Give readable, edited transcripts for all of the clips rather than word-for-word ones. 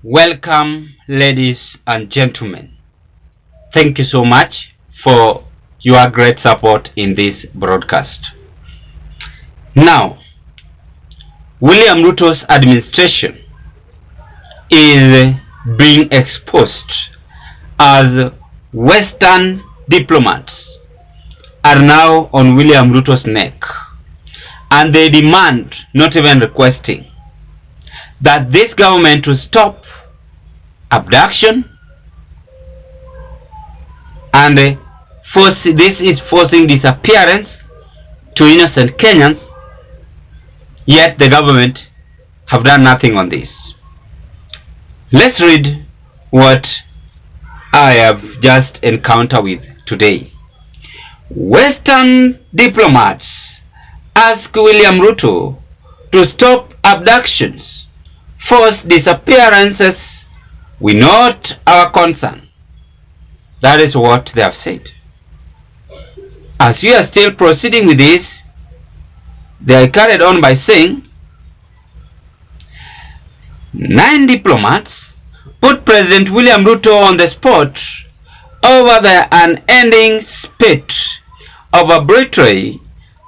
Welcome, ladies and gentlemen. Thank you so much for your great support in this broadcast. Now, William Ruto's administration is being exposed as Western diplomats are now on William Ruto's neck, and they demand, not even requesting, that this government to stop abduction and this is forcing disappearance to innocent Kenyans, yet the government have done nothing on this. Let's read what I have just encountered with today. Western diplomats ask William Ruto to stop abductions, forced disappearances. We note our concern. That is what they have said. As we are still proceeding with this, they are carried on by saying 9 diplomats put President William Ruto on the spot over the unending spate of arbitrary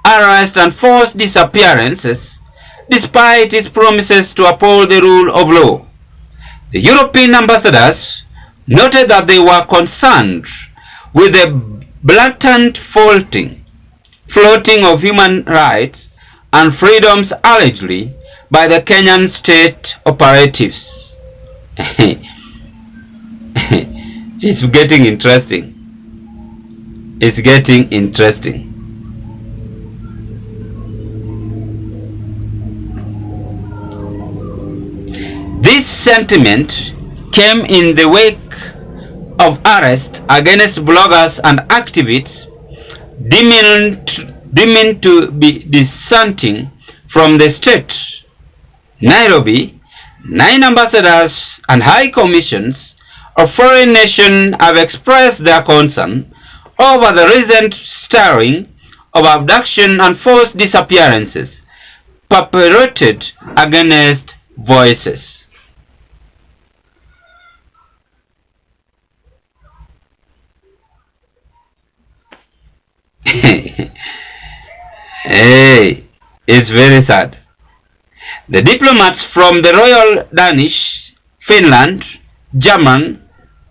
arrest and forced disappearances, despite his promises to uphold the rule of law. The European ambassadors noted that they were concerned with the blatant flouting of human rights and freedoms allegedly by the Kenyan state operatives. It's getting interesting. It's getting interesting. This sentiment came in the wake of arrests against bloggers and activists deemed to be dissenting from the state. Nairobi, 9 ambassadors and high commissions of foreign nations have expressed their concern over the recent stirring of abduction and forced disappearances perpetrated against voices. Hey, it's very sad. The diplomats from the Royal Danish, Finland, Germany,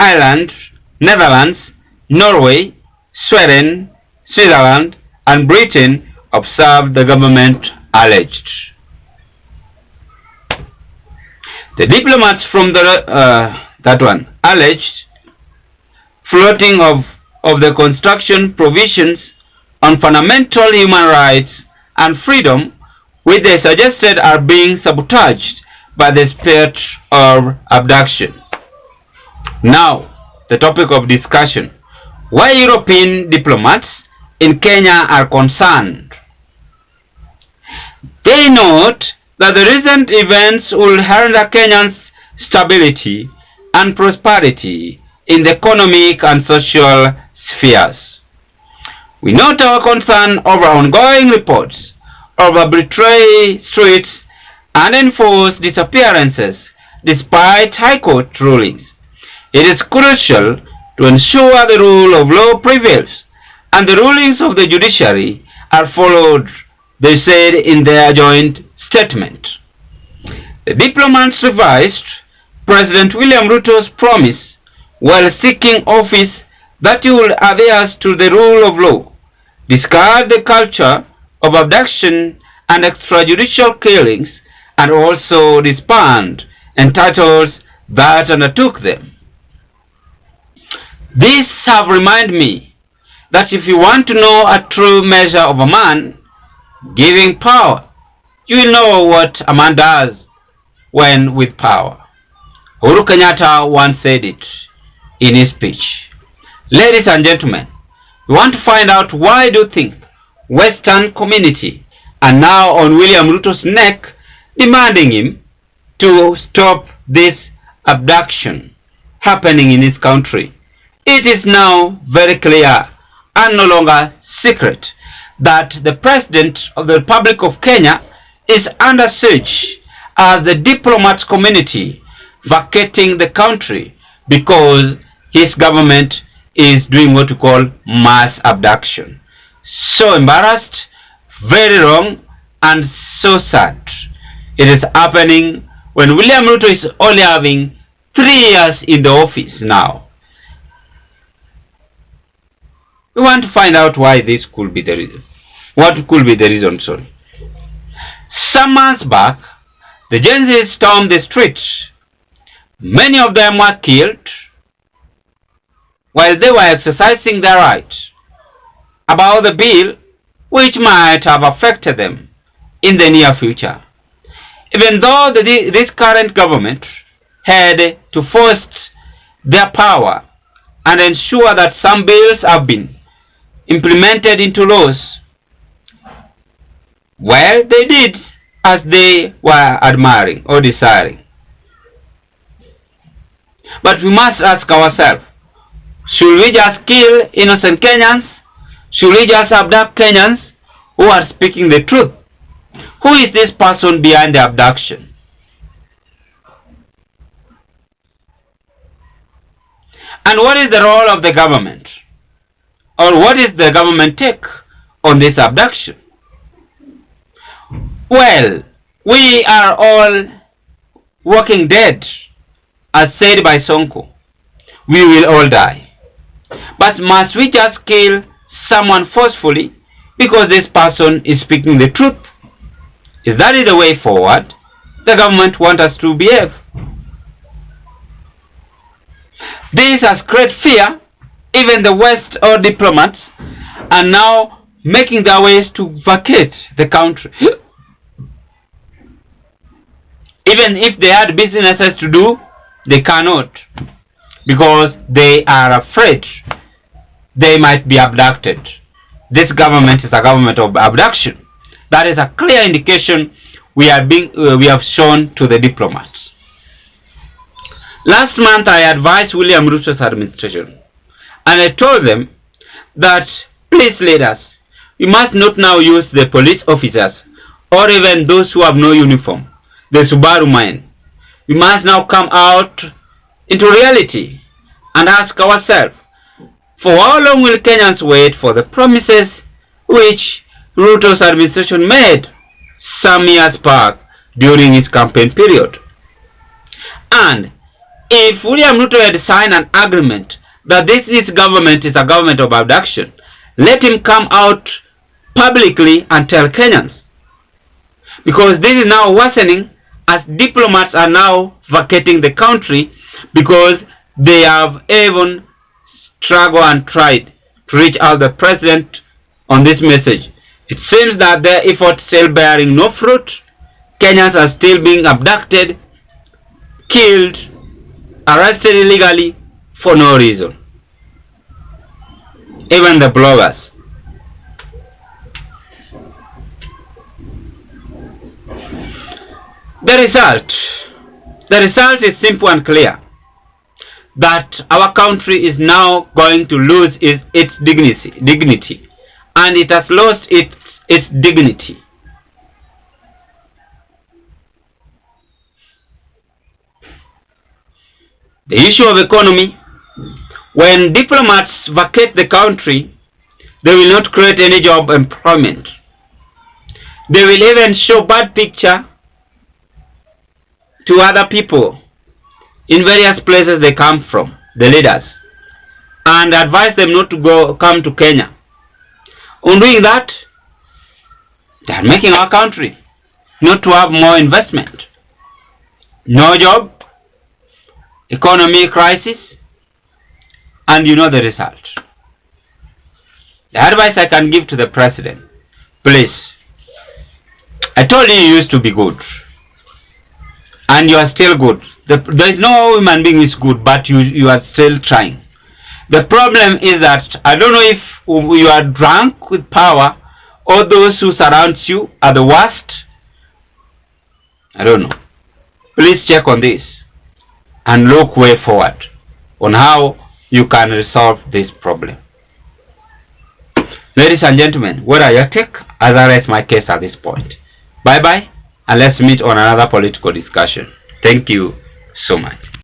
Ireland, Netherlands, Norway, Sweden, Switzerland, and Britain observed the government alleged. The diplomats from the alleged flouting of the construction provisions on fundamental human rights and freedom, which they suggested are being sabotaged by the spirit of abduction. Now, the topic of discussion: why European diplomats in Kenya are concerned. They note that the recent events will hinder Kenya's stability and prosperity in the economic and social spheres. We note our concern over ongoing reports of arbitrary streets and enforced disappearances despite High Court rulings. It is crucial to ensure the rule of law prevails and the rulings of the judiciary are followed, they said in their joint statement. The diplomats revised President William Ruto's promise while seeking office that he will adhere to the rule of law, discard the culture of abduction and extrajudicial killings, and also disband entities that undertook them. These have reminded me that if you want to know a true measure of a man, giving power, you will know what a man does when with power. Uhuru Kenyatta once said it in his speech. Ladies and gentlemen, we want to find out why do you think Western community are now on William Ruto's neck, demanding him to stop this abduction happening in his country. It is now very clear and no longer secret that the President of the Republic of Kenya is under siege as the diplomat community vacating the country because his government is doing what we call mass abduction. So embarrassed, very wrong, and so sad. It is happening when William Ruto is only having 3 years in the office now. We want to find out why this could be the reason. What could be the reason, sorry. Some months back, the Gen Z stormed the streets. Many of them were killed while they were exercising their rights about the bill which might have affected them in the near future. Even though this current government had to force their power and ensure that some bills have been implemented into laws, well, they did as they were admiring or desiring. But we must ask ourselves, should we just kill innocent Kenyans? Should we just abduct Kenyans who are speaking the truth? Who is this person behind the abduction? And what is the role of the government? Or what is the government take on this abduction? Well, we are all walking dead, as said by Sonko. We will all die. But must we just kill someone forcefully because this person is speaking the truth? Is that the way forward the government wants us to behave? This has created fear. Even the West or diplomats are now making their ways to vacate the country. Even if they had businesses to do, they cannot, because they are afraid they might be abducted. This government is a government of abduction. That is a clear indication we have shown to the diplomats. Last month I advised William Ruto's administration, and I told them that, please leaders, you must not now use the police officers or even those who have no uniform, the Subaru men. We must now come out into reality and ask ourselves, for how long will Kenyans wait for the promises which Ruto's administration made some years back during its campaign period? And if William Ruto had signed an agreement that this government is a government of abduction, let him come out publicly and tell Kenyans. Because this is now worsening as diplomats are now vacating the country because they have even struggled and tried to reach out the president on this message. It seems that their efforts still bearing no fruit. Kenyans are still being abducted, killed, arrested illegally for no reason. Even the bloggers. The result is simple and clear, that our country is now going to lose its dignity, and it has lost its dignity. The issue of economy, when diplomats vacate the country, they will not create any job employment. They will even show bad picture to other people in various places they come from, the leaders, and advise them not to come to Kenya. On doing that, they are making our country not to have more investment, no job, economy crisis, and you know the result. The advice I can give to the president, please, I told you you used to be good, and you are still good. There is no human being is good, but you are still trying. The problem is that I don't know if you are drunk with power or those who surround you are the worst. I don't know. Please check on this and look way forward on how you can resolve this problem. Ladies and gentlemen, what are your take? Otherwise, my case at this point. Bye bye, and let's meet on another political discussion. Thank you. so much.